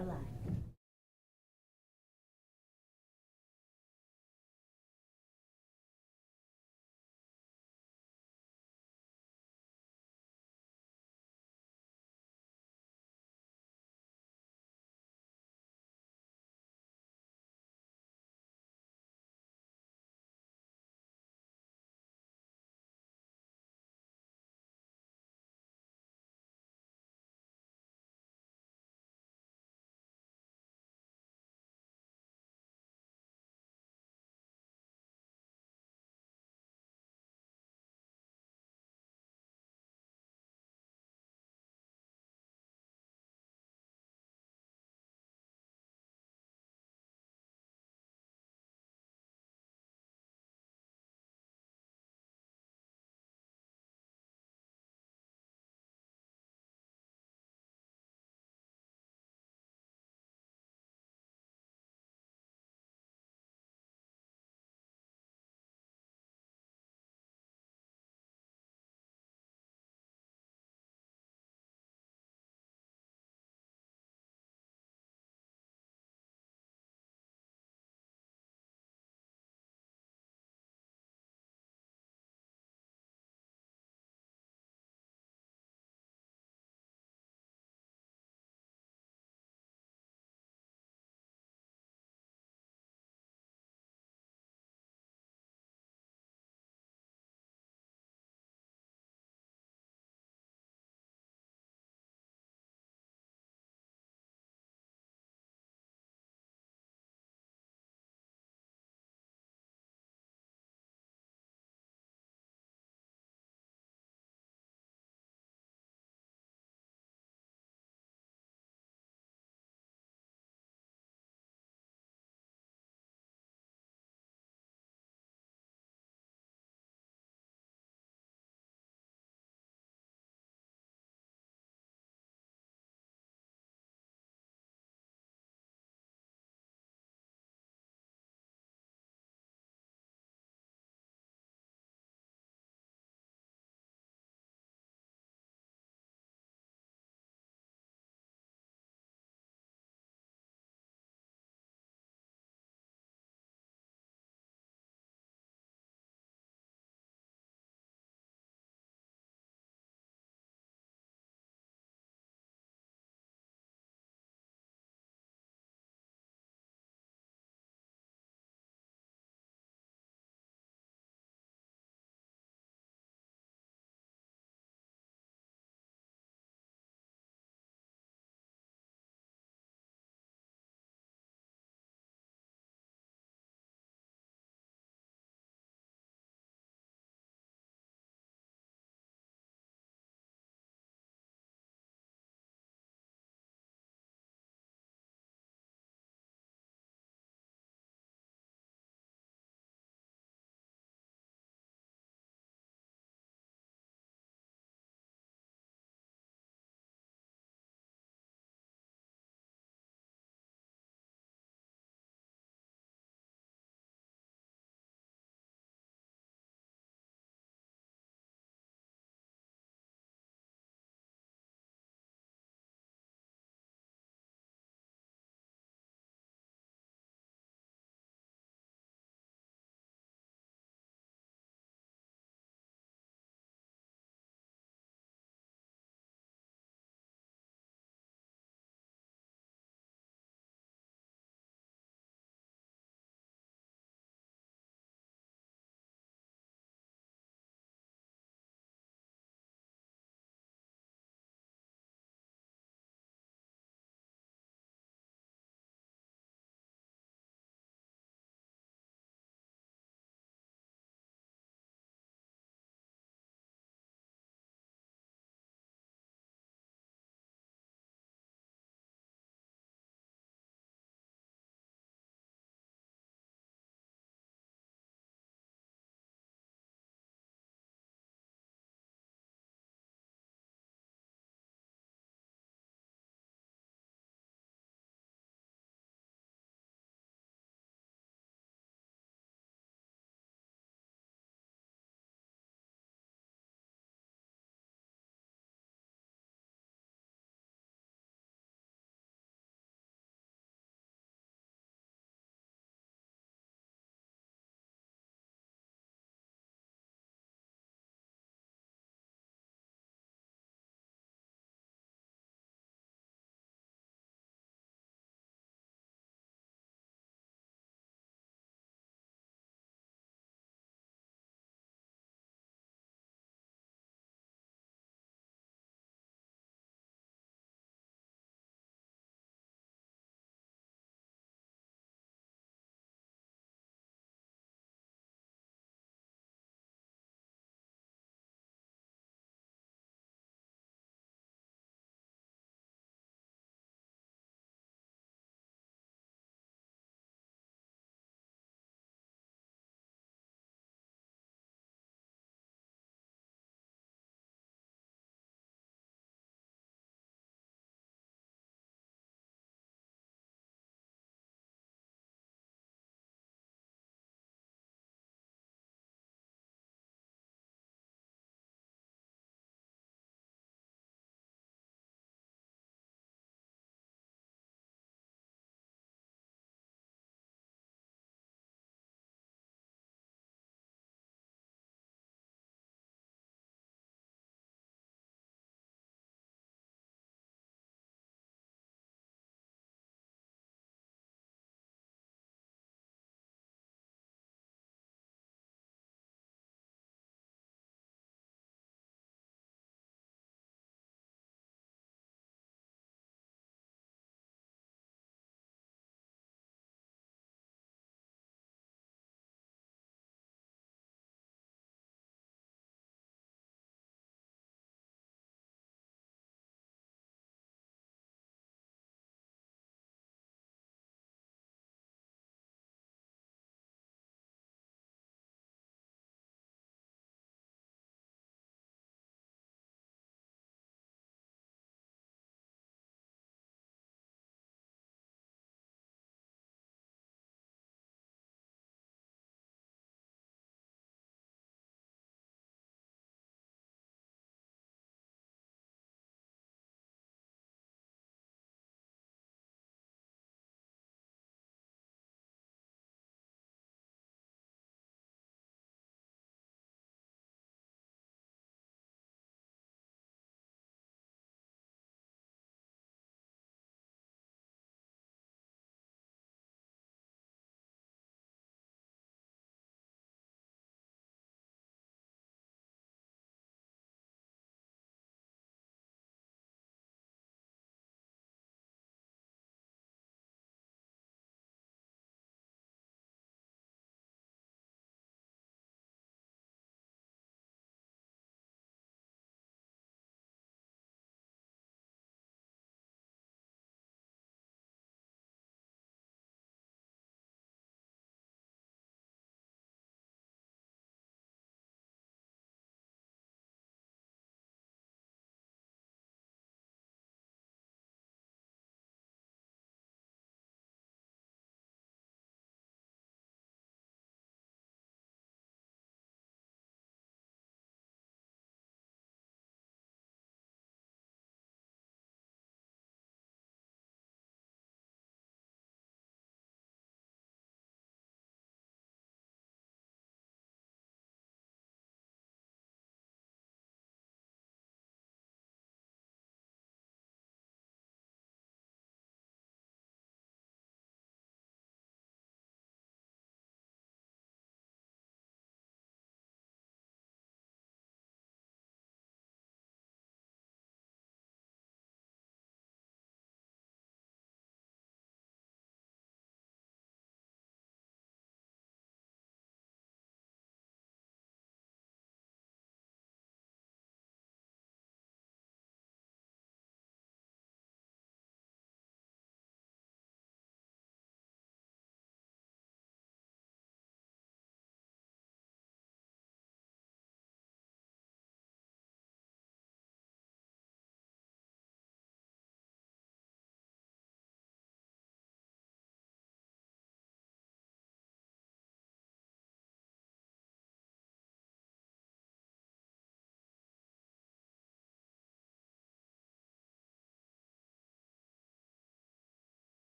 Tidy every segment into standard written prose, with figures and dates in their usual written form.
are live.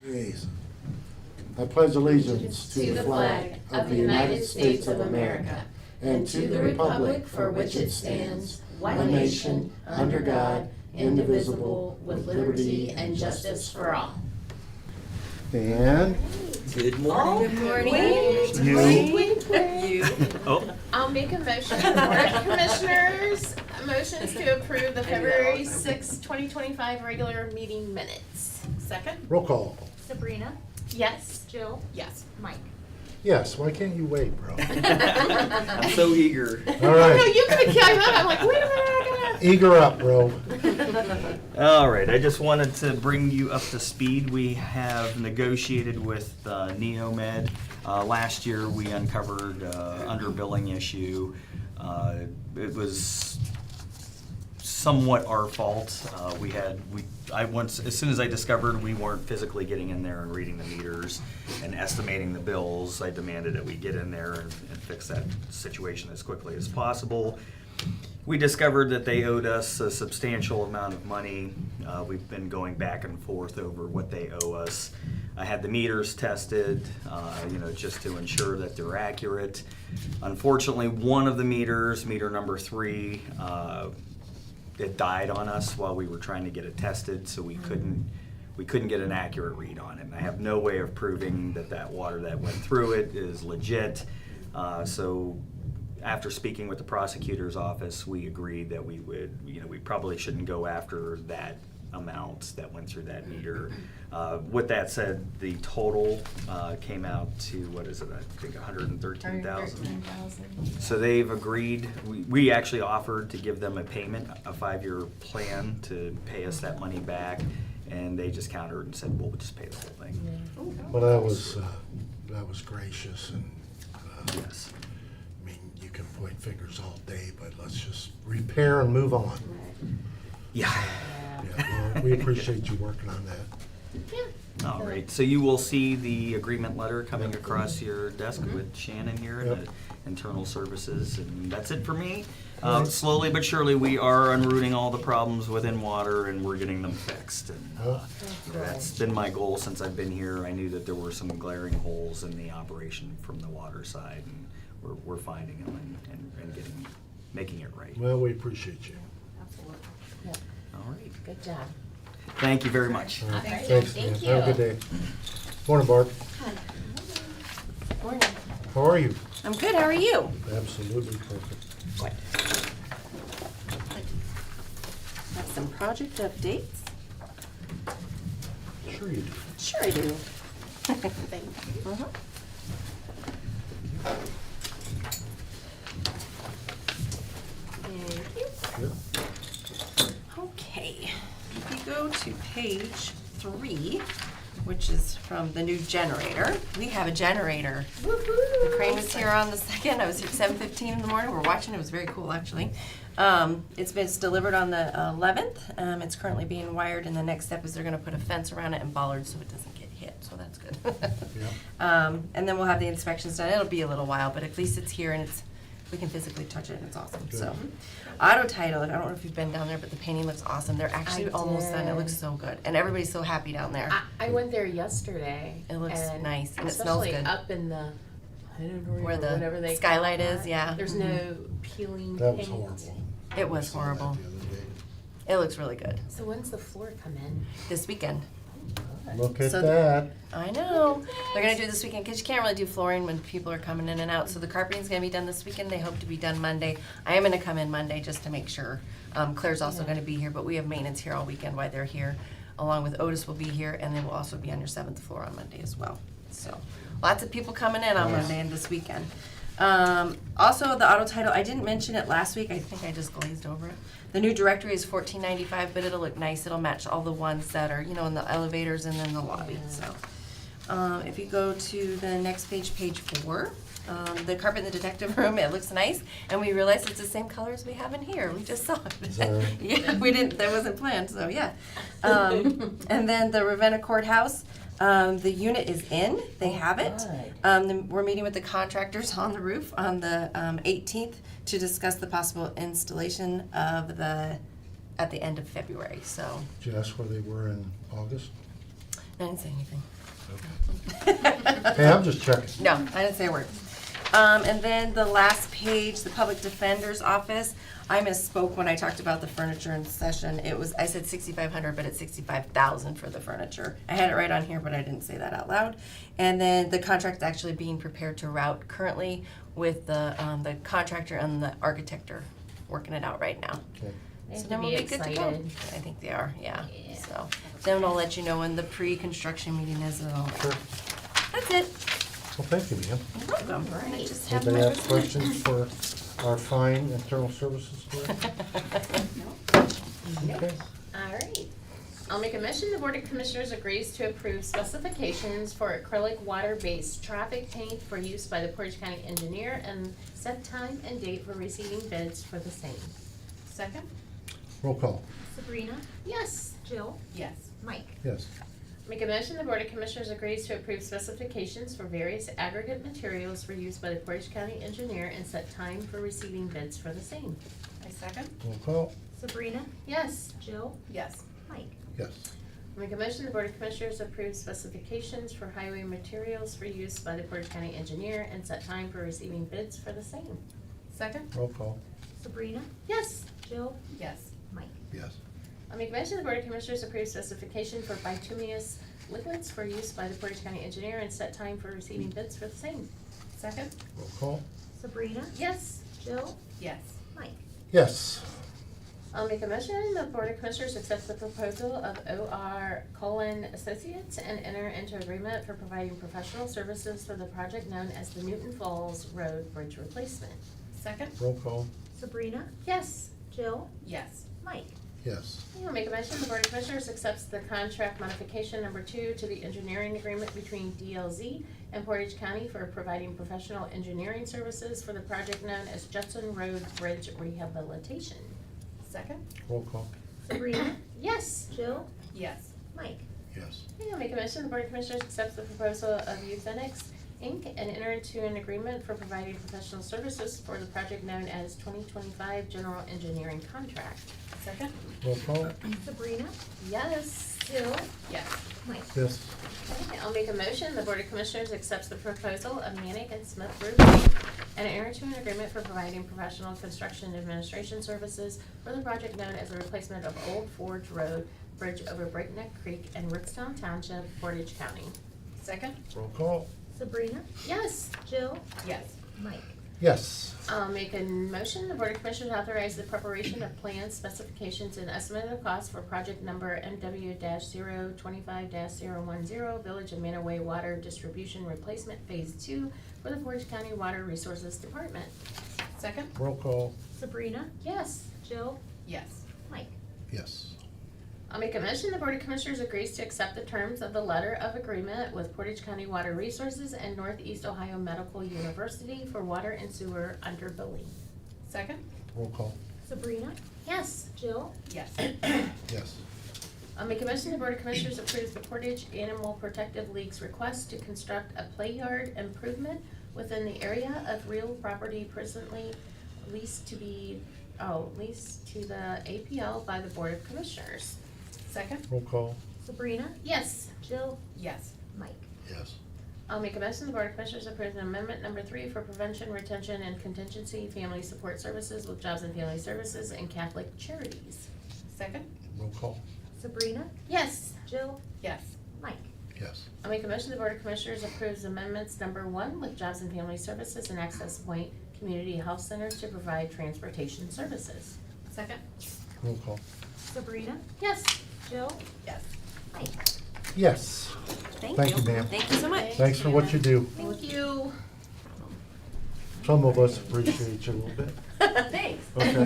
Please. I pledge allegiance to the flag of the United States of America and to the republic for which it stands, one nation, under God, indivisible, with liberty and justice for all. And Good morning. Good morning. You. Oh, I'll make a motion, Board of Commissioners, motions to approve the February 6, 2025 regular meeting minutes. Second? roll call. Sabrina, Yes. Jill, Yes. Mike. Yes, why can't you wait, bro? I'm so eager. All No, right, you could have came up. I'm like, wait a minute, I eager up, bro. All right, I just wanted to bring you up to speed. We have negotiated with Neomed. Last year, we uncovered underbilling issue. It was somewhat our fault. As soon as I discovered we weren't physically getting in there and reading the meters and estimating the bills, I demanded that we get in there and fix that situation as quickly as possible. We discovered that they owed us a substantial amount of money. We've been going back and forth over what they owe us. I had the meters tested, just to ensure that they're accurate. Unfortunately, one of the meters, meter number 3, it died on us while we were trying to get it tested, so we couldn't get an accurate read on it. And I have no way of proving that water that went through it is legit. So after speaking with the prosecutor's office, we agreed that we probably shouldn't go after that amount that went through that meter. With that said, the total came out to, what is it, I think $113,000. So they've agreed, we actually offered to give them a payment, a 5-year plan to pay us that money back, and they just countered and said, we'll just pay the whole thing. Well, that was gracious, and Yes. I mean, you can point fingers all day, but let's just repair and move on. Yeah. Yeah, well, we appreciate you working on that. All right, so you will see the agreement letter coming across your desk with Shannon here, Yep. the internal services, and that's it for me. Slowly but surely, we are unrooting all the problems within water, and we're getting them fixed. And Well, that's been my goal since I've been here. I knew that there were some glaring holes in the operation from the water side, and we're finding them and making it right. well, we appreciate you. Absolutely. All right, Good job. thank you very much. All right, Thank thanks, you. man. Thank Have a you. good day. Morning, Barb. Morning. How are you? I'm good, how are you? Absolutely perfect. Have some project updates? Sure you do. Sure I do. Thank you. Uh-huh. Thank you. Yeah. Okay, if you go to page 3, which is from the new generator, we have a generator. The crane was here on the 2nd. I was here at 7:15 in the morning. We're watching. It was very cool, actually. It's delivered on the 11th. It's currently being wired, and the next step is they're going to put a fence around it and bollards so it doesn't get hit. So that's good. Yeah. And then we'll have the inspections done. It'll be a little while, but at least it's here and we can physically touch it, and it's awesome. Good. So, Auto Title. I don't know if you've been down there, but the painting looks awesome. They're actually I almost done. It did. looks so good, and everybody's so happy down there. I went there yesterday. It looks nice, and it smells especially good. up in the, I don't know, Where the whatever they skylight call is, that. yeah. There's no peeling That was paint. horrible. It was I saw that horrible. the other day. It looks really good. So when's the floor come in? This weekend. Look at So- that. I know. They're gonna do it this weekend because you can't really do flooring when people are coming in and out. So the carpeting's gonna be done this weekend. They hope to be done Monday. I am gonna come in Monday just to make sure. Claire's also gonna be here, but we have maintenance here all weekend while they're here. Along with Otis will be here, and they will also be on your 7th floor on Monday as well. So lots of people coming in on Nice. Monday and this weekend. Also, the Auto Title, I didn't mention it last week. I think I just glazed over it. The new directory is $14.95, but it'll look nice. It'll match all the ones that are, in the elevators and in the lobby. So, if you go to the next page, page 4, the carpet in the detective room, it looks nice, and we realized it's the same color as we have in here. We just saw it. Is that right? Yeah, we didn't. That wasn't planned. So yeah. And then the Ravenna Courthouse. The unit is in, they have it. We're meeting with the contractors on the roof on the 18th to discuss the possible installation of at the end of February, so. Did you ask where they were in August? I didn't say anything. Hey, I'm just checking. No, I didn't say a word. And then the last page, the Public Defender's Office, I misspoke when I talked about the furniture in session. I said 6,500, but it's 65,000 for the furniture. I had it right on here, but I didn't say that out loud. And then the contract's actually being prepared to route currently with the contractor and the architect are working it out right now. Okay. They So have then to we'll be be good to excited. go. I think they are, yeah. Yeah. So then I'll let you know when the pre-construction meeting is and all that. Sure. That's it. Well, thank you, ma'am. You're welcome. Right. I just have Anybody my have questions for our fine internal services director? Okay. All right. I'll make a motion, the Board of Commissioners agrees to approve specifications for acrylic water-based traffic paint for use by the Portage County engineer and set time and date for receiving bids for the same. Second? Roll call. Sabrina? Yes. Jill? Yes. Mike? Yes. Make a motion, the Board of Commissioners agrees to approve specifications for various aggregate materials for use by the Portage County engineer and set time for receiving bids for the same. I second. Roll call. Sabrina? Yes. Jill? Yes. Mike? Yes. Make a motion, the Board of Commissioners approves specifications for highway materials for use by the Portage County engineer and set time for receiving bids for the same. Second. Roll call. Sabrina? Yes. Jill? Yes. Mike? Yes. I'll make a motion, the Board of Commissioners approves specification for bituminous liquids for use by the Portage County engineer and set time for receiving bids for the same. Second. Roll call. Sabrina? Yes. Jill? Yes. Mike? Yes. I'll make a motion, the Board of Commissioners accepts the proposal of O.R. Associates and enter into agreement for providing professional services for the project known as the Newton Falls Road Bridge Replacement. Second. Roll call. Sabrina? Yes. Jill? Yes. Mike? Yes. I'll make a motion, the Board of Commissioners accepts the contract modification number 2 to the engineering agreement between DLZ and Portage County for providing professional engineering services for the project known as Judson Road Bridge Rehabilitation. Second. Roll call. Sabrina? Yes. Jill? Yes. Mike? Yes. I'll make a motion, the Board of Commissioners accepts the proposal of Euthenix Inc. and enter into an agreement for providing professional services for the project known as 2025 General Engineering Contract. Second. Roll call. Sabrina? Yes. Jill? Yes. Mike? Yes. Okay, I'll make a motion, the Board of Commissioners accepts the proposal of Manick and Smith Roofing and enter into an agreement for providing professional construction administration services for the project known as the replacement of Old Forge Road, bridge over Breakneck Creek in Ritztown Township, Portage County. Second. Roll call. Sabrina? Yes. Jill? Yes. Mike? Yes. I'll make a motion, the Board of Commissioners authorize the preparation of plans, specifications, and estimated costs for project number MW-025-010, Village of Manaway Water Distribution Replacement Phase 2 for the Portage County Water Resources Department. Second. Roll call. Sabrina? Yes. Jill? Yes. Mike? Yes. I'll make a motion, the Board of Commissioners agrees to accept the terms of the letter of agreement with Portage County Water Resources and Northeast Ohio Medical University for water and sewer underbilling. Second. Roll call. Sabrina? Yes. Jill? Yes. Yes. I'll make a motion, the Board of Commissioners approves the Portage Animal Protective League's request to construct a play yard improvement within the area of real property presently leased to the APL by the Board of Commissioners. Second. Roll call. Sabrina? Yes. Jill? Yes. Mike? Yes. I'll make a motion, the Board of Commissioners approves amendment number 3 for prevention, retention, and contingency family support services with Jobs and Family Services and Catholic Charities. Second. Roll call. Sabrina? Yes. Jill? Yes. Mike? Yes. I'll make a motion, the Board of Commissioners approves amendments number 1 with Jobs and Family Services and Access Point Community Health Centers to provide transportation services. Second. Roll call. Sabrina? Yes. Jill? Yes. Mike? Yes. Thank Thank you. you, ma'am. Thank you so much. Thanks for what you do. Thank you. Some of us appreciate you a little bit. Thanks. Okay.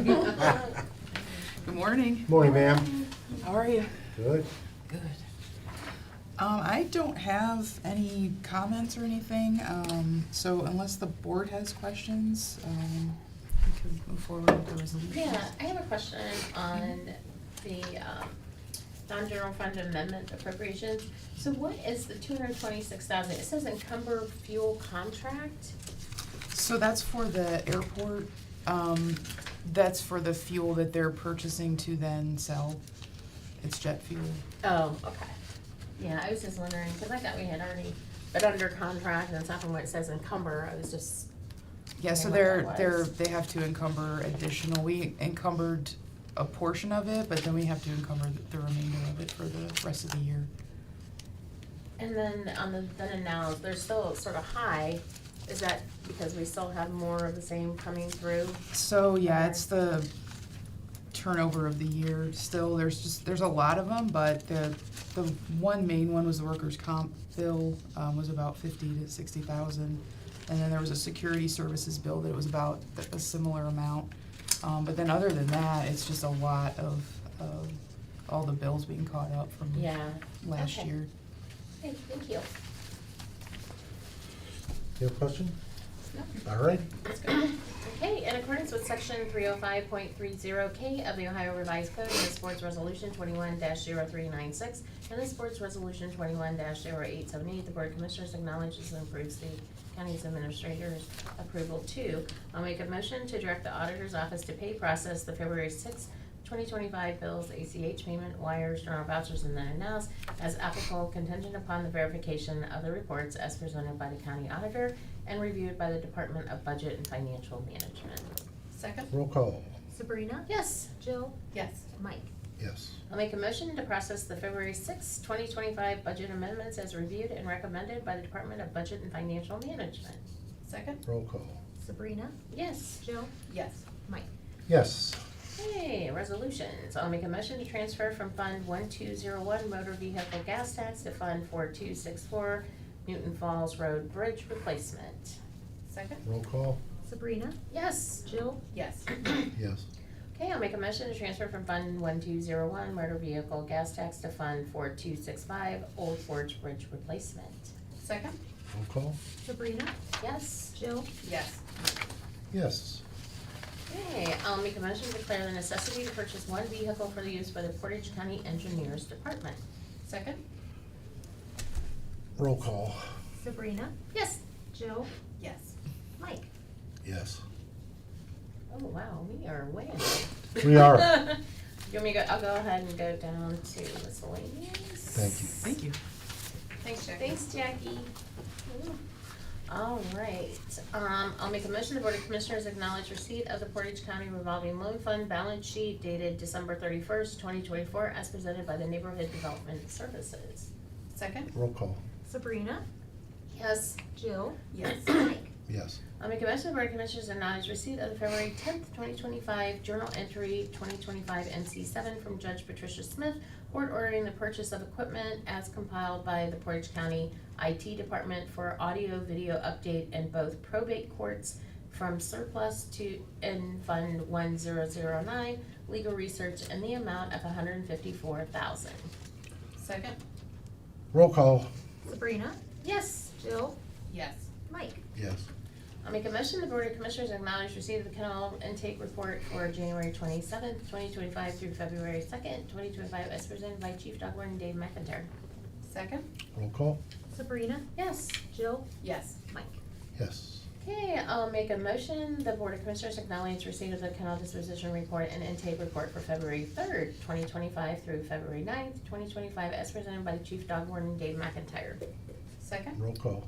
Good morning. Morning, ma'am. How are you? Good. Good. I don't have any comments or anything, so unless the board has questions, we can move forward with the resolution. Yeah, I have a question on the non-general fund amendment appropriations. So what is the $226,000? It says encumber fuel contract. So that's for the airport, that's for the fuel that they're purchasing to then sell. It's jet fuel. Oh, okay. Yeah, I was just wondering, because I thought we had already been under contract and stuff, and when it says encumber, I was just, Yeah, so wondering what that was. they have to encumber additional, we encumbered a portion of it, but then we have to encumber the remainder of it for the rest of the year. And then on the then and now, they're still sort of high. Is that because we still have more of the same coming through? So, yeah, it's the turnover of the year still, there's a lot of them, but the one main one was the workers' comp bill, was about 50 to 60,000. And then there was a security services bill that it was about a similar amount. But then other than that, it's just a lot of all the bills being caught up from Yeah. last Okay. year. Okay, thank you. You have a question? No. All right. Okay, in accordance with section 305.30K of the Ohio Revised Code and this board's resolution 21-0396 and this board's resolution 21-0878, the Board of Commissioners acknowledges and approves the county's administrator's approval to. I'll make a motion to direct the auditor's office to pay process the February 6, 2025 bills, ACH payment, wires, general vouchers, and then and nows as applicable, contingent upon the verification of the reports as presented by the county auditor and reviewed by the Department of Budget and Financial Management. Second? Roll call. Sabrina? Yes, Jill? Yes. Mike? Yes. I'll make a motion to process the February 6, 2025 budget amendments as reviewed and recommended by the Department of Budget and Financial Management. Second? Roll call. Sabrina? Yes. Jill? Yes. Mike? Yes. Okay, resolutions. I'll make a motion to transfer from Fund 1201 Motor Vehicle Gas Tax to Fund 4264 Newton Falls Road Bridge Replacement. Second? Roll call. Sabrina? Yes. Jill? Yes. Yes. Okay, I'll make a motion to transfer from Fund 1201 Motor Vehicle Gas Tax to Fund 4265 Old Forge Bridge Replacement. Second? Roll call. Sabrina? Yes. Jill? Yes. Yes. Okay, I'll make a motion to declare the necessity to purchase one vehicle for the use by the Portage County Engineers Department. Second? Roll call. Sabrina? Yes. Jill? Yes. Mike? Yes. Oh, wow, we are way ahead. We are. You want me to go, I'll go ahead and go down to miscellaneous. Thank you. Thank you. Thanks, Jackie. Thanks, Jackie. All right, I'll make a motion, the Board of Commissioners acknowledge receipt of the Portage County Revolving Loan Fund balance sheet dated December 31st, 2024, as presented by the Neighborhood Development Services. Second? Roll call. Sabrina? Yes. Jill? Yes. Mike? Yes. I'll make a motion, the Board of Commissioners acknowledge receipt of the February 10th, 2025 Journal Entry 2025 NC7 from Judge Patricia Smith, court ordering the purchase of equipment as compiled by the Portage County IT Department for audio-video update in both probate courts from surplus to in Fund 1009, legal research in the amount of $154,000. Second? Roll call. Sabrina? Yes. Jill? Yes. Mike? Yes. I'll make a motion, the Board of Commissioners acknowledge receipt of the kennel intake report for January 27th, 2025 through February 2nd, 2025, as presented by Chief Dog Warden Dave McIntyre. Second? Roll call. Sabrina? Yes. Jill? Yes. Mike? Yes. Okay, I'll make a motion, the Board of Commissioners acknowledge receipt of the kennel disposition report and intake report for February 3rd, 2025 through February 9th, 2025, as presented by Chief Dog Warden Dave McIntyre. Second? Roll call.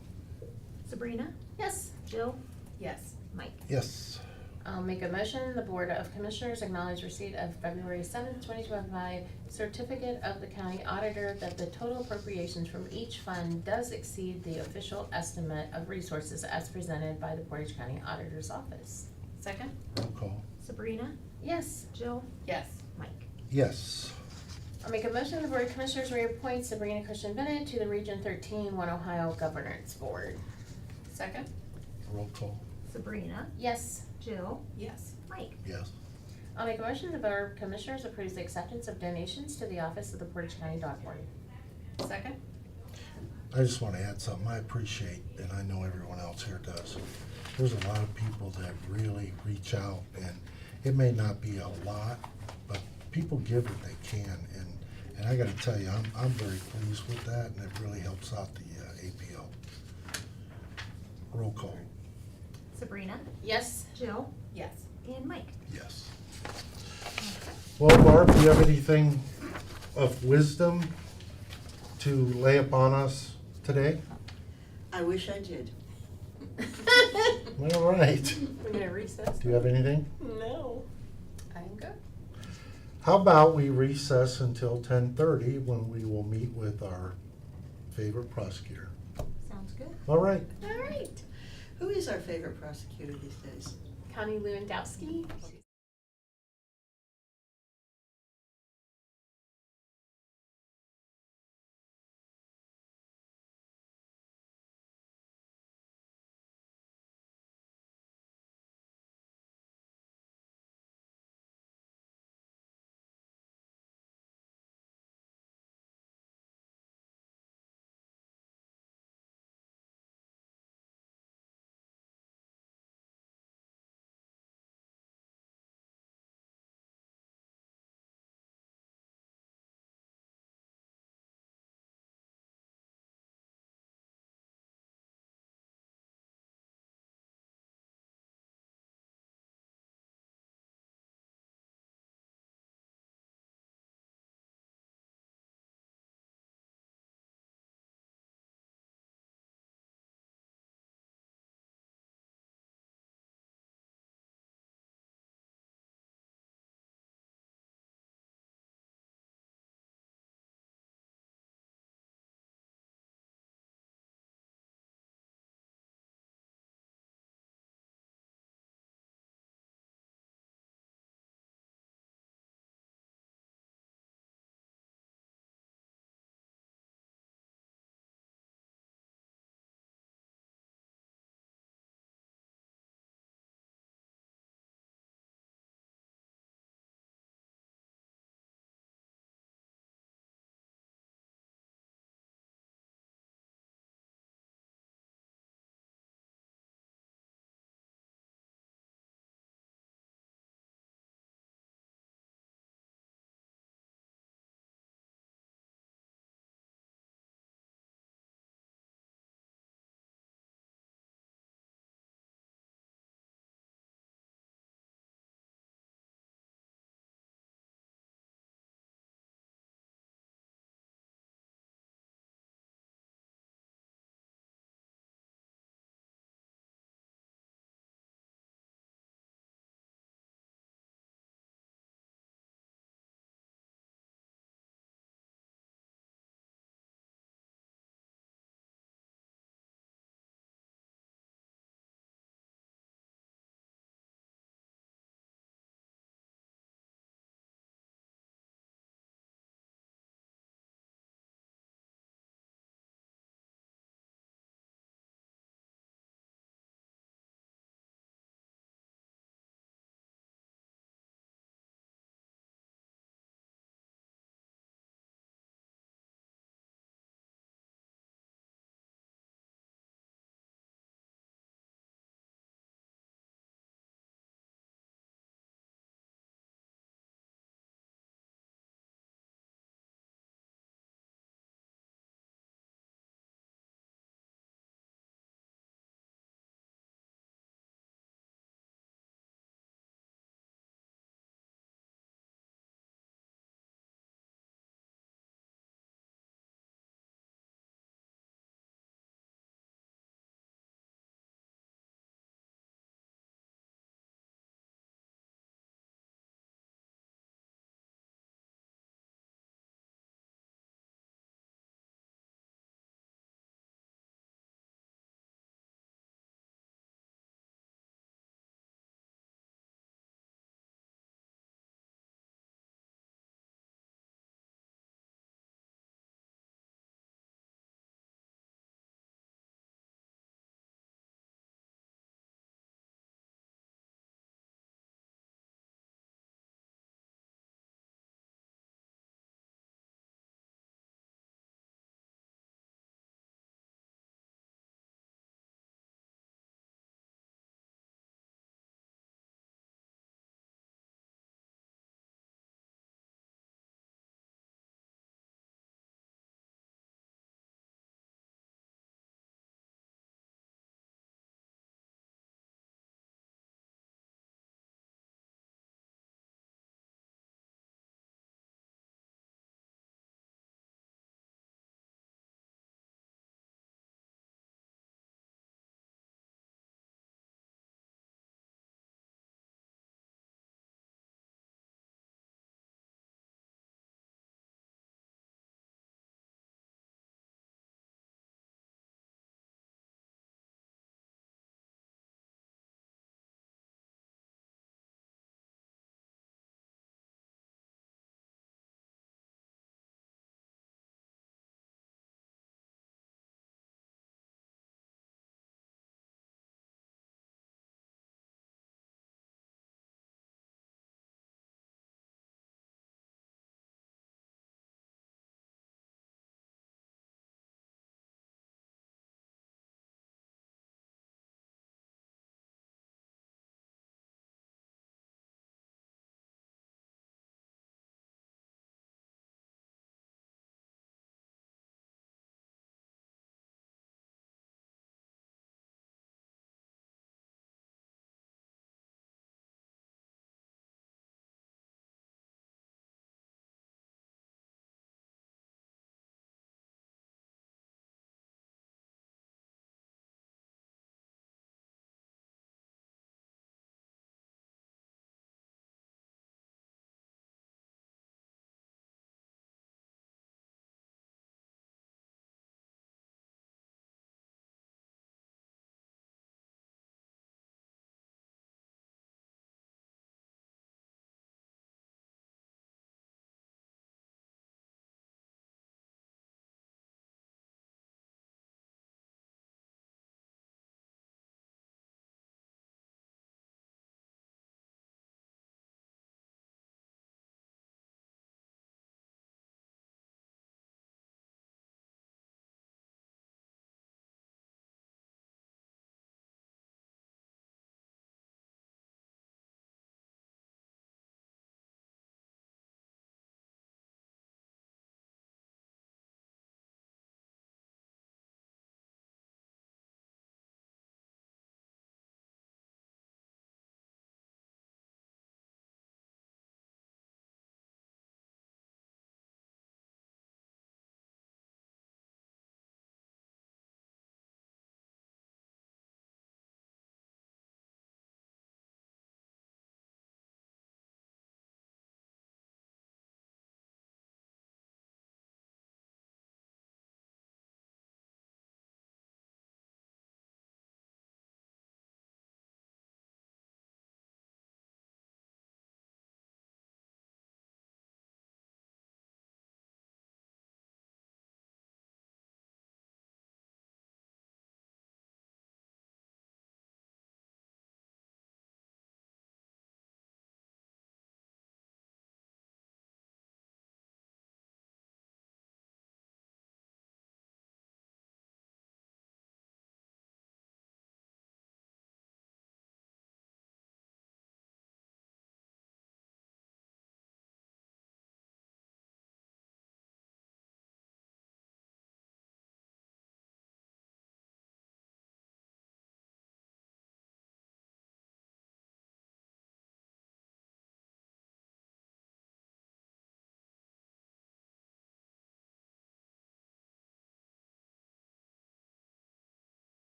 Sabrina? Yes. Jill? Yes. Mike? Yes. I'll make a motion, the Board of Commissioners acknowledge receipt of February 7th, 2025 certificate of the county auditor that the total appropriations from each fund does exceed the official estimate of resources as presented by the Portage County Auditor's Office. Second? Roll call. Sabrina? Yes. Jill? Yes. Mike? Yes. I'll make a motion, the Board of Commissioners reappoint Sabrina Christian Bennett to the Region 13 One Ohio Governance Board. Second? Roll call. Sabrina? Yes. Jill? Yes. Mike? Yes. I'll make a motion, the Board of Commissioners approves the acceptance of donations to the Office of the Portage County Dog Warden. Second? I just want to add something I appreciate, and I know everyone else here does. There's a lot of people that really reach out, and it may not be a lot, but people give what they can, and I got to tell you, I'm very pleased with that, and it really helps out the APO. Roll call. Sabrina? Yes. Jill? Yes. And Mike? Yes. Well, Barb, do you have anything of wisdom to lay upon us today? I wish I did. All right. We're gonna recess. Do you have anything? No. I'm good. How about we recess until 10:30 when we will meet with our favorite prosecutor? Sounds good. All right. All right. Who is our favorite prosecutor these days? Connie Lewandowski.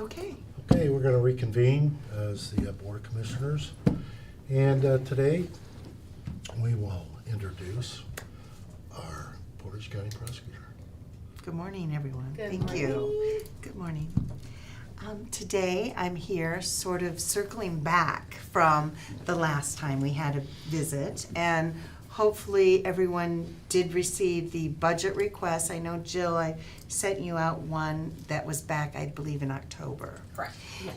Okay. Okay, we're going to reconvene as the Board of Commissioners. And today, we will introduce our Portage County Prosecutor. Good morning, everyone. Good Thank you. Good morning. Today, I'm here sort of circling back from the last time we had a visit, and hopefully everyone did receive the budget request. I know, Jill, I sent you out one that was back, I believe, in October. Correct.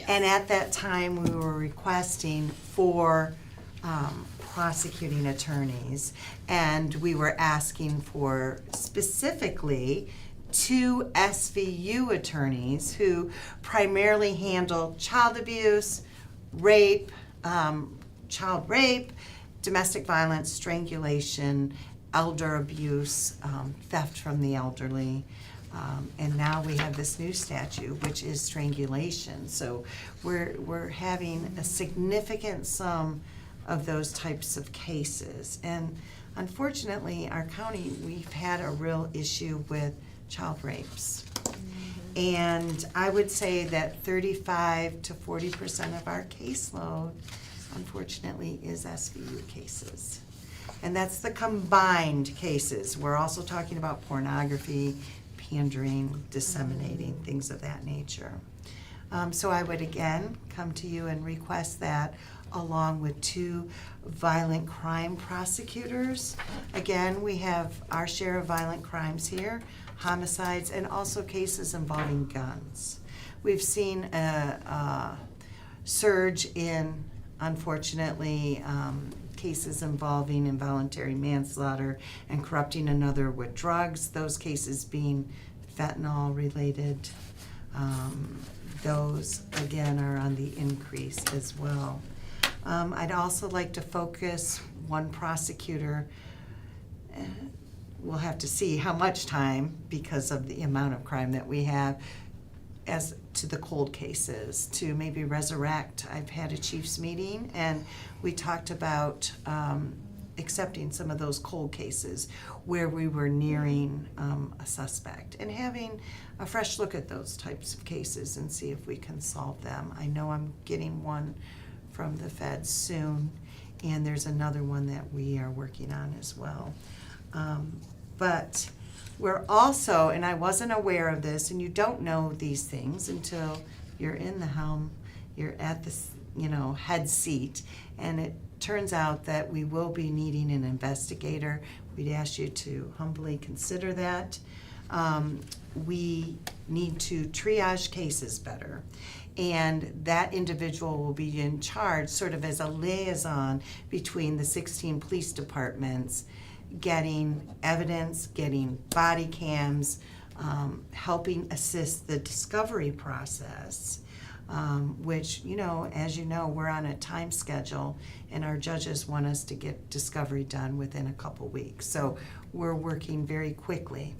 And at that time, we were requesting for prosecuting attorneys, and we were asking for specifically 2 SVU attorneys who primarily handle child abuse, rape, child rape, domestic violence, strangulation, elder abuse, theft from the elderly. And now we have this new statute, which is strangulation. So we're having a significant sum of those types of cases. And unfortunately, our county, we've had a real issue with child rapes. And I would say that 35 to 40% of our caseload, unfortunately, is SVU cases. And that's the combined cases. We're also talking about pornography, pandering, disseminating, things of that nature. So I would again come to you and request that, along with 2 violent crime prosecutors. Again, we have our share of violent crimes here, homicides, and also cases involving guns. We've seen a surge in, unfortunately, cases involving involuntary manslaughter and corrupting another with drugs, those cases being fentanyl related. Those, again, are on the increase as well. I'd also like to focus one prosecutor. We'll have to see how much time, because of the amount of crime that we have, as to the cold cases, to maybe resurrect. I've had a chief's meeting, and we talked about accepting some of those cold cases where we were nearing a suspect, and having a fresh look at those types of cases and see if we can solve them. I know I'm getting one from the feds soon, and there's another one that we are working on as well. But we're also, and I wasn't aware of this, and you don't know these things until you're in the helm, you're at the head seat, and it turns out that we will be needing an investigator. We'd ask you to humbly consider that. We need to triage cases better, and that individual will be in charge, sort of as a liaison between the 16 police departments, getting evidence, getting body cams, helping assist the discovery process, which, as you know, we're on a time schedule, and our judges want us to get discovery done within a couple weeks. So we're working very quickly.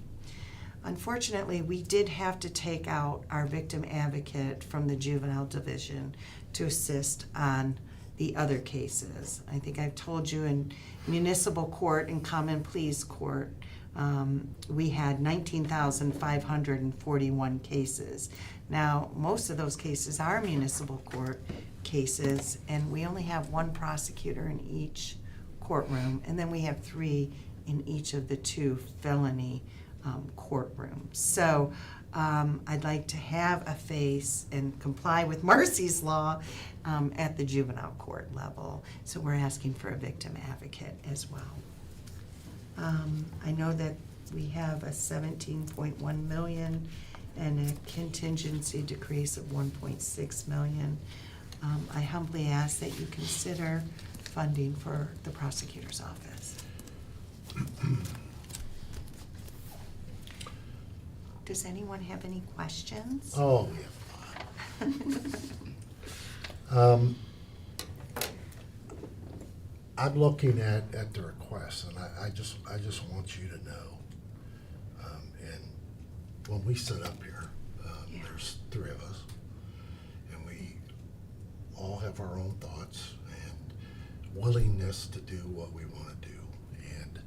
Unfortunately, we did have to take out our victim advocate from the juvenile division to assist on the other cases. I think I've told you, in municipal court and common pleas court, we had 19,541 cases. Now, most of those cases are municipal court cases, and we only have 1 prosecutor in each courtroom, and then we have 3 in each of the 2 felony courtrooms. So I'd like to have a face and comply with Marcy's law at the juvenile court level. So we're asking for a victim advocate as well. I know that we have a $17.1 million and a contingency decrease of $1.6 million. I humbly ask that you consider funding for the prosecutor's office. Does anyone have any questions? Oh, we have a lot. I'm looking at the request, and I just want you to know, and when we sit up here, Yeah. there's 3 of us, and we all have our own thoughts and willingness to do what we want to do. And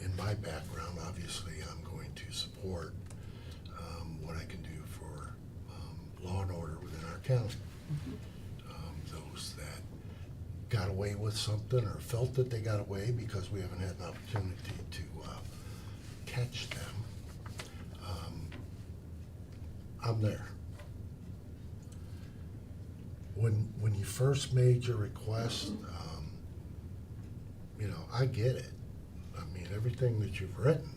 in my background, obviously, I'm going to support what I can do for County. Those that got away with something or felt that they got away because we haven't had an opportunity to catch them. I'm there. When you first made your request, you know, I get it. I mean, everything that you've written,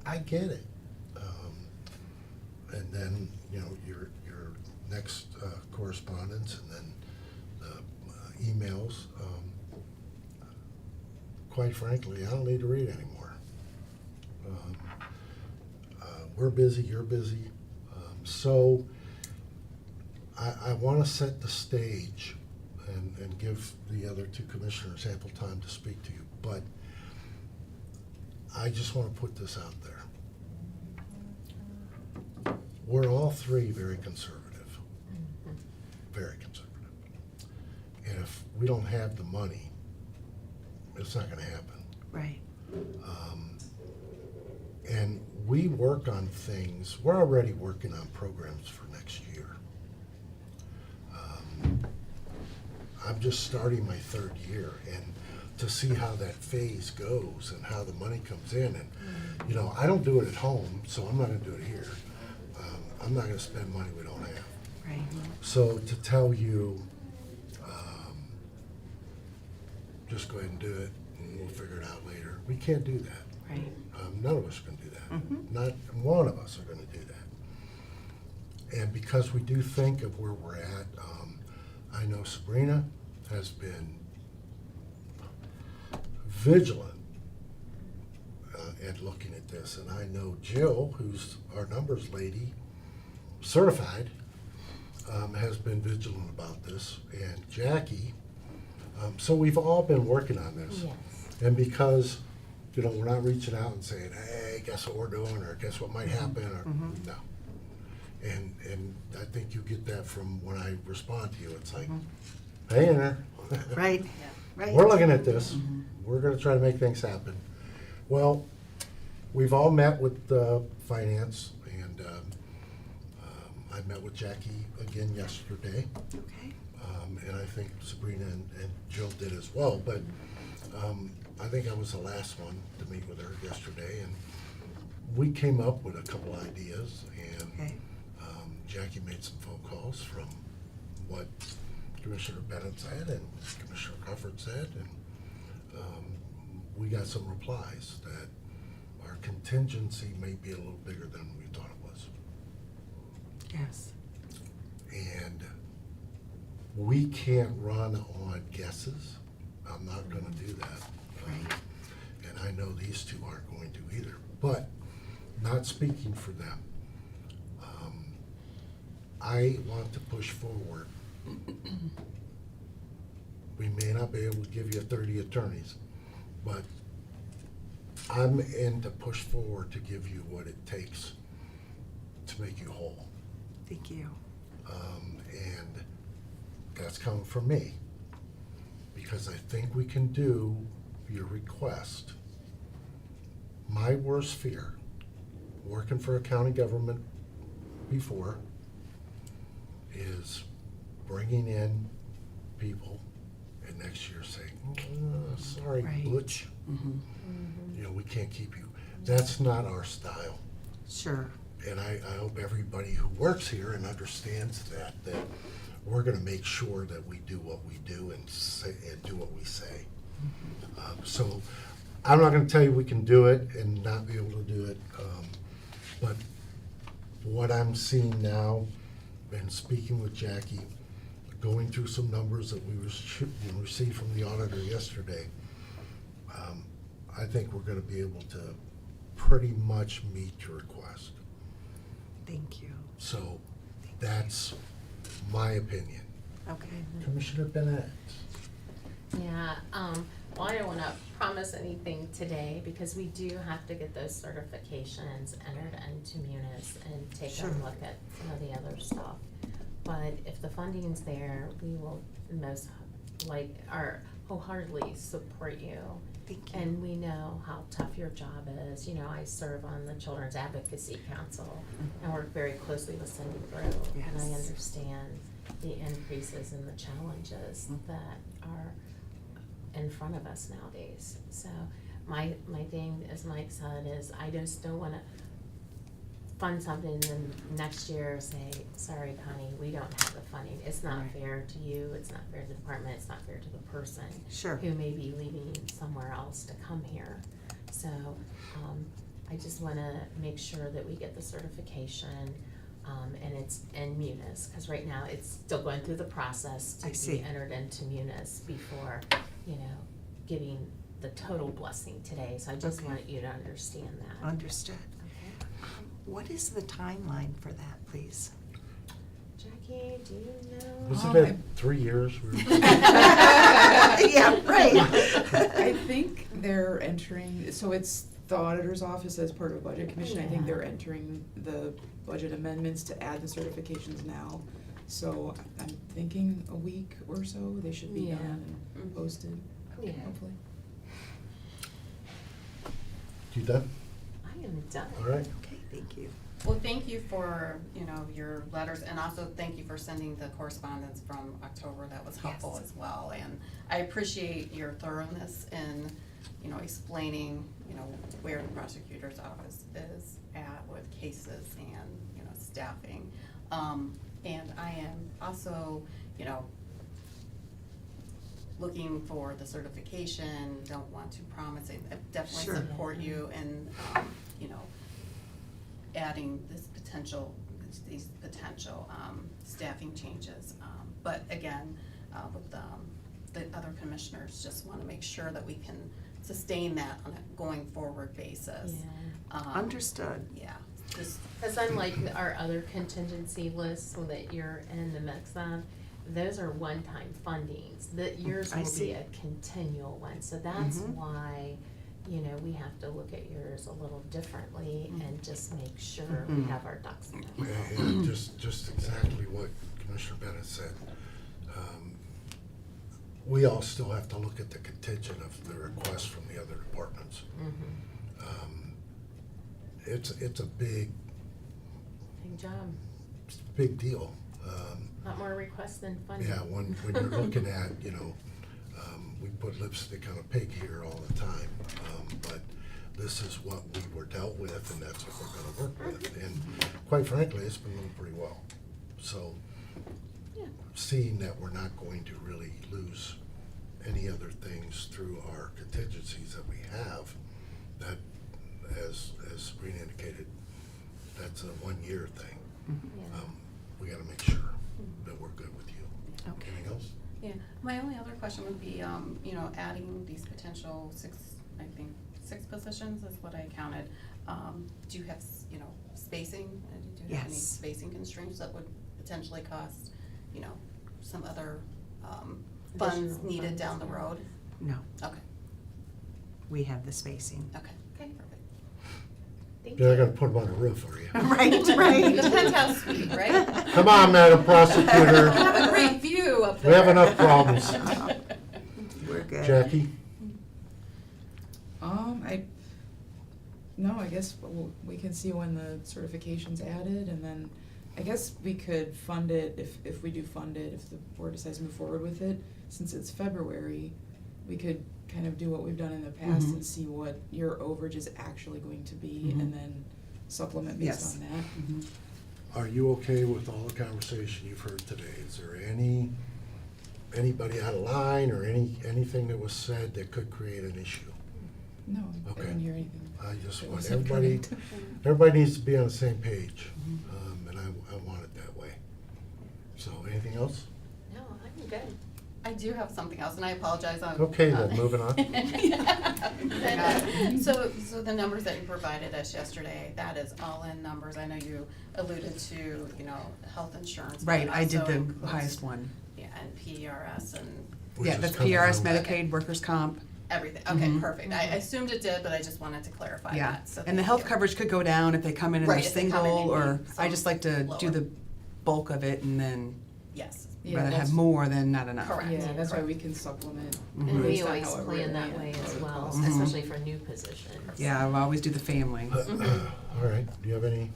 I get it. And then, you know, your next correspondence and then the emails, quite frankly, I don't need to read anymore. We're busy, you're busy. So I want to set the stage and give the other two commissioners ample time to speak to you, but I just want to put this out there. We're all three very conservative, very conservative. And if we don't have the money, it's not going to happen. Right. And we work on things, we're already working on programs for next year. I'm just starting my third year, and to see how that phase goes and how the money comes in, and, you know, I don't do it at home, so I'm not gonna do it here. I'm not gonna spend money we don't have. Right. So to tell you, just go ahead and do it, and we'll figure it out later, we can't do that. Right. None of us are gonna do that. Mhm. Not one of us are gonna do that. And because we do think of where we're at, I know Sabrina has been vigilant at looking at this, and I know Jill, who's our numbers lady, certified, has been vigilant about this, and Jackie. So we've all been working on this. Yes. And because, you know, we're not reaching out and saying, hey, guess what we're doing, or guess what might happen, or, no. And I think you get that from when I respond to you, it's like, hey, there. Right, right. We're looking at this, we're gonna try to make things happen. Well, we've all met with finance, and I met with Jackie again yesterday. Okay. And I think Sabrina and Jill did as well, but I think I was the last one to meet with her yesterday, and we came up with a couple ideas, and Okay. Jackie made some phone calls from what Commissioner Bennett said and Commissioner Crawford said, and we got some replies that our contingency may be a little bigger than we thought it was. Yes. And we can't run on guesses. I'm not gonna do that. Right. And I know these two aren't going to either, but not speaking for them. I want to push forward. We may not be able to give you 30 attorneys, but I'm in to push forward to give you what it takes to make you whole. Thank you. And that's coming from me, because I think we can do your request. My worst fear, working for a county government before, is bringing in people and next year saying, sorry, Right. Butch, Mm-hmm. you know, we can't keep you. That's not our style. Sure. And I hope everybody who works here and understands that we're gonna make sure that we do what we do and say, and do what we say. So I'm not gonna tell you we can do it and not be able to do it, but what I'm seeing now, and speaking with Jackie, going through some numbers that we received from the auditor yesterday, I think we're gonna be able to pretty much meet your request. Thank you. So that's my opinion. Okay. Commissioner Bennett? Yeah, well, I don't wanna promise anything today, because we do have to get those certifications entered into Munis and take a Sure. look at some of the other stuff. But if the funding's there, we will wholeheartedly support you Thank you. And we know how tough your job is. You know, I serve on the Children's Advocacy Council and work very closely with Cindy Brew. And I Yes. understand the increases and the challenges that are in front of us nowadays. So my thing, as Mike said, is I just don't wanna fund something and then next year say, sorry, Connie, we don't have the funding. It's not Right. fair to you, it's not fair to the department, it's not fair to the person Sure. who may be leaving somewhere else to come here. So, I just wanna make sure that we get the certification, and it's in Munis, cause right now it's still going through the process I to see. be entered into Munis before, you know, giving the total blessing today. So I just Okay. wanted you to understand that. Understood. Okay. What is the timeline for that, please? Jackie, do you know? Wasn't it 3 years? Yeah, right. I think they're entering, so it's the auditor's office as part of budget commission, I think Yeah. they're entering the budget amendments to add the certifications now. So I'm thinking a week or so, they should be Yeah. done and Mhm. posted, Yeah. hopefully. You done? I am done. All right. Okay, thank you. Well, thank you for, your letters, and also thank you for sending the correspondence from October. That was helpful Yes. as well. And I appreciate your thoroughness in, explaining, where the prosecutor's office is at with cases and, staffing. And I am also, looking for the certification, don't want to promise, I definitely Sure. support you in, adding these potential staffing changes. But again, with the other commissioners, just wanna make sure that we can sustain that on a going forward basis. Yeah. Understood. Yeah, just, Cause unlike our other contingency lists that you're in the mix of, those are one-time fundings. That yours I will see. be a continual one, so that's Mhm. why, we have to look at yours a little differently and just make sure we Mhm. have our ducks in a row. Yeah, and just exactly what Commissioner Bennett said. We all still have to look at the contingent of the requests from the other departments. Mhm. It's a big Big job. deal. A lot more requests than funding. Yeah, when you're looking at, we put lipstick on a pig here all the time, but this is what we were dealt with, and that's what we're gonna work with. And quite frankly, it's been going pretty well. So, Yeah. seeing that we're not going to really lose any other things through our contingencies that we have, that, as Sabrina indicated, that's a 1-year thing. Yeah. We gotta make sure that we're good with you. Okay. Anything else? yeah. My only other question would be, adding these potential 6 positions is what I counted. Do you have, spacing? Do you have any Yes. spacing constraints that would potentially cost, some other, funds Additional needed funds, down the yeah. road? No, Okay, we have the spacing. okay, perfect. Thank You're not you. gonna put them on the roof, are you? Right, right. Depends how sweet, right? Come on, Madam Prosecutor. We have a great view up We there. have enough problems. We're good. Jackie? I guess we can see when the certification's added, and then I guess we could fund it, if we do fund it, if the board decides to move forward with it, since it's February, we could kind of do what we've done in the past Mhm. and see what your overage is actually going to be, Mhm. and then supplement based Yes. on that. Mhm. Are you okay with all the conversation you've heard today? Is there anybody out of line or anything that was said that could create an issue? No, I Okay. didn't hear anything. I just that want wasn't everybody needs to be on the same page, and I want it that way. So, anything else? No, I'm good. I do have something else, and I apologize on. Okay, then, moving on. So the numbers that you provided us yesterday, that is all in numbers. I know you alluded to, health insurance. but Right, it I did also the includes- highest one. Yeah, and PRS and Which Yeah, is that's coming PRS, out. Medicaid, workers' comp. everything. Okay, Mhm. perfect. I assumed it did, but I just wanted to clarify Yeah, that. So and the thank health you. coverage could go down if they come in and they're Right, if they come in single, and or need I just like to some do lower. the bulk of it and then, Yes, Yeah, rather that's- have more than not enough. Correct. Yeah, that's why we can supplement. And we based on always how it plan really that way as well, Mhm. especially for new positions. Yeah, I'll always do the family. All right, do you have anything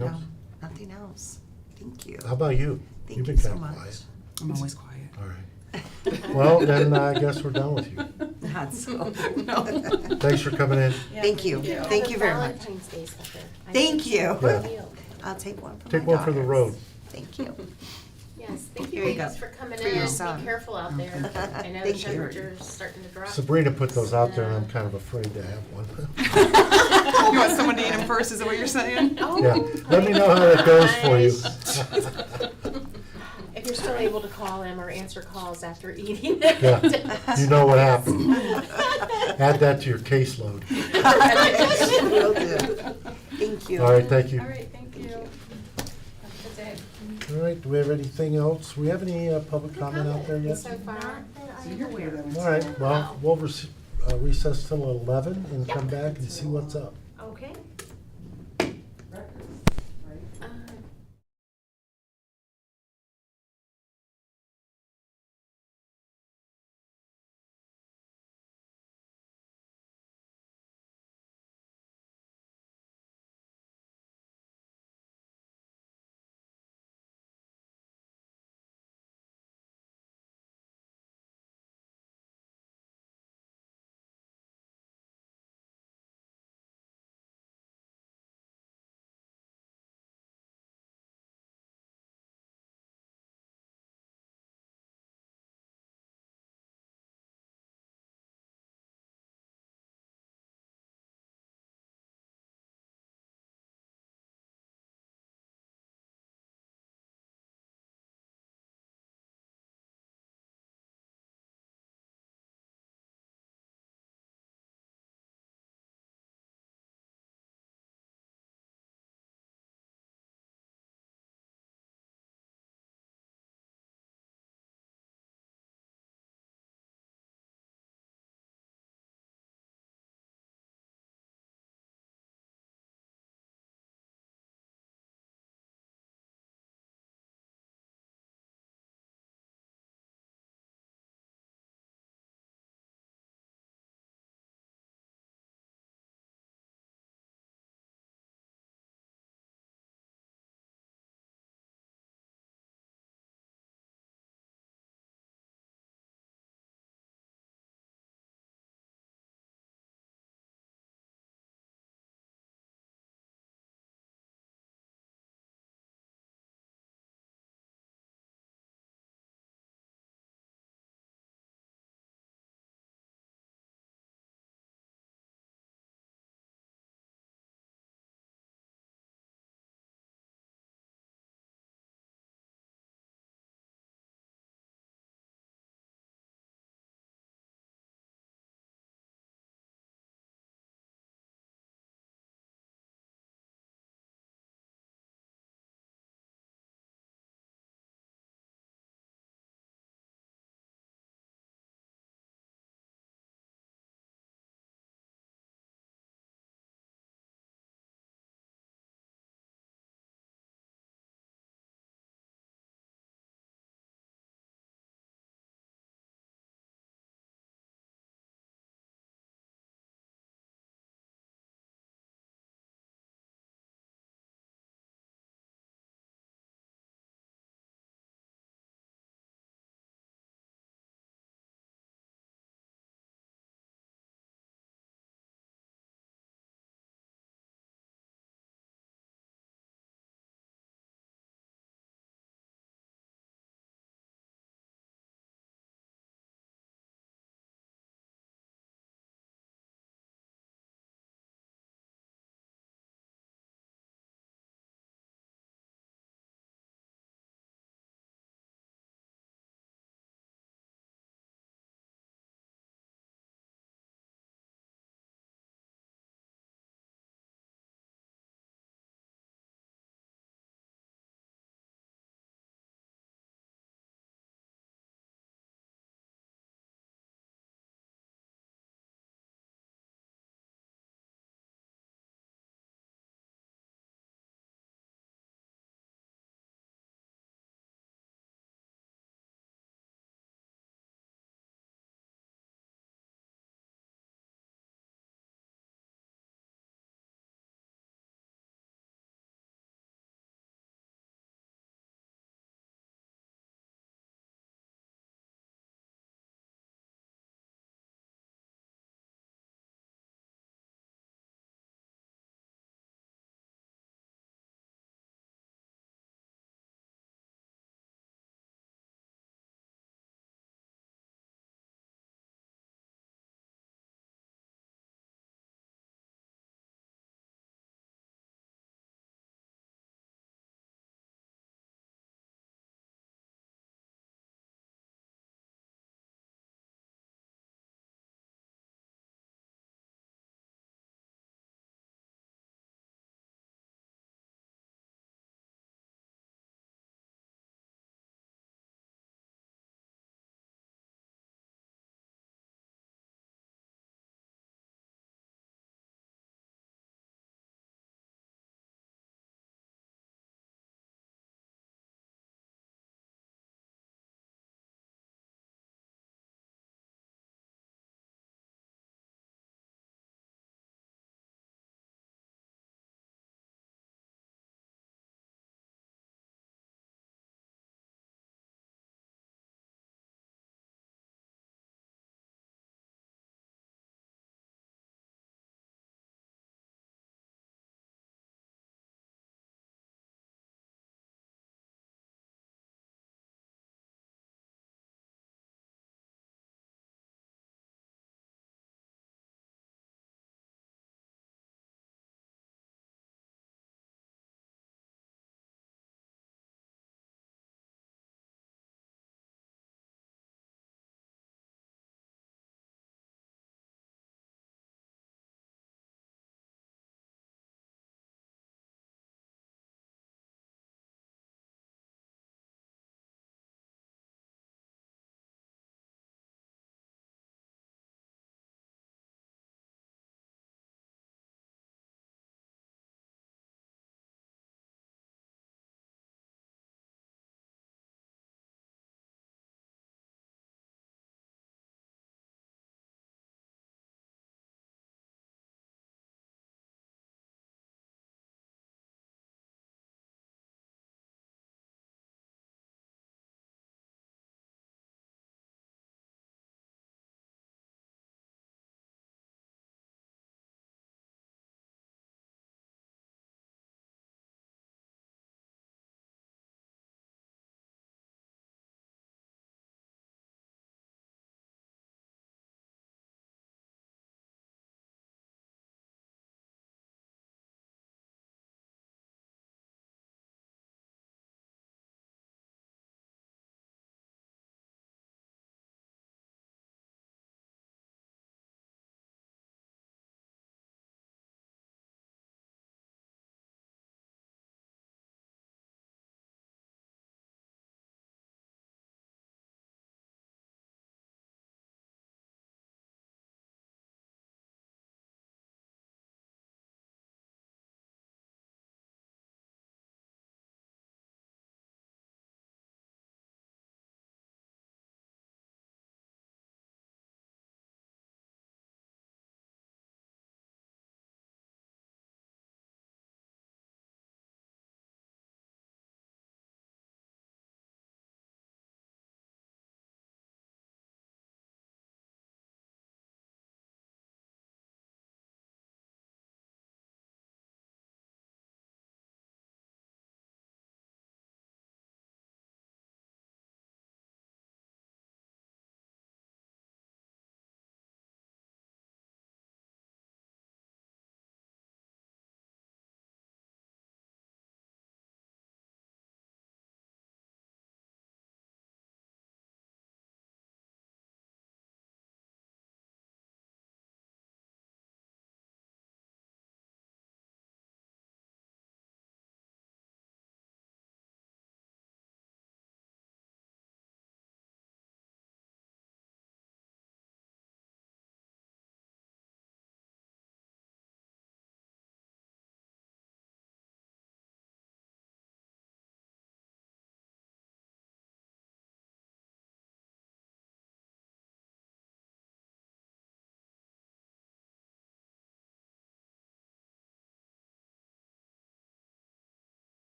No, else? nothing else. Thank you. How about you? Thank You've you been so kinda much. quiet. I'm always quiet. All right. Well, then I guess we're done with you. Not so. Thanks for coming in. Thank you. Thank you very much. Valentine's Day sucker. I Thank think you. so. Yeah. I'll take one for my Take one for the daughters. road. Thank you. Yes, thank you Here you ladies go. for coming For your in. son. Be careful out there. I know the Thank you. temperature's starting to drop. Sabrina put those out there, and I'm kind of afraid to have one. You want someone to eat them first, is that what you're saying? Oh, Yeah, let me know how that goes for you. nice. If you're still able to call him or answer calls after eating. Yeah, you know what happened. Add that to your caseload. Will do. Thank you. All right, thank you. All right, thank you. Have a good day. All right, do we have anything else? We have any public comment out there yet? So far. Not that I am aware of. All right, well, we'll recess till 11 and come back and see what's up. Okay.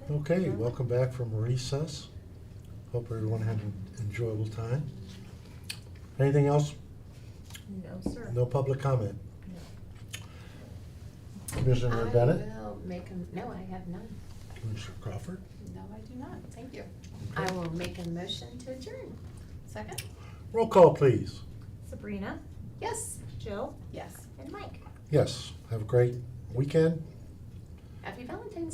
Okay, welcome back from recess. Hope everyone had an enjoyable time. Anything else? No, sir. No public comment? Commissioner I Bennett? will make a, no, I have none. Commissioner Crawford? No, I do not. Thank you. I will make a motion to adjourn. Second? Roll call, please. Sabrina, Yes. Jill, Yes. and Mike. Yes, have a great weekend. Happy Valentine's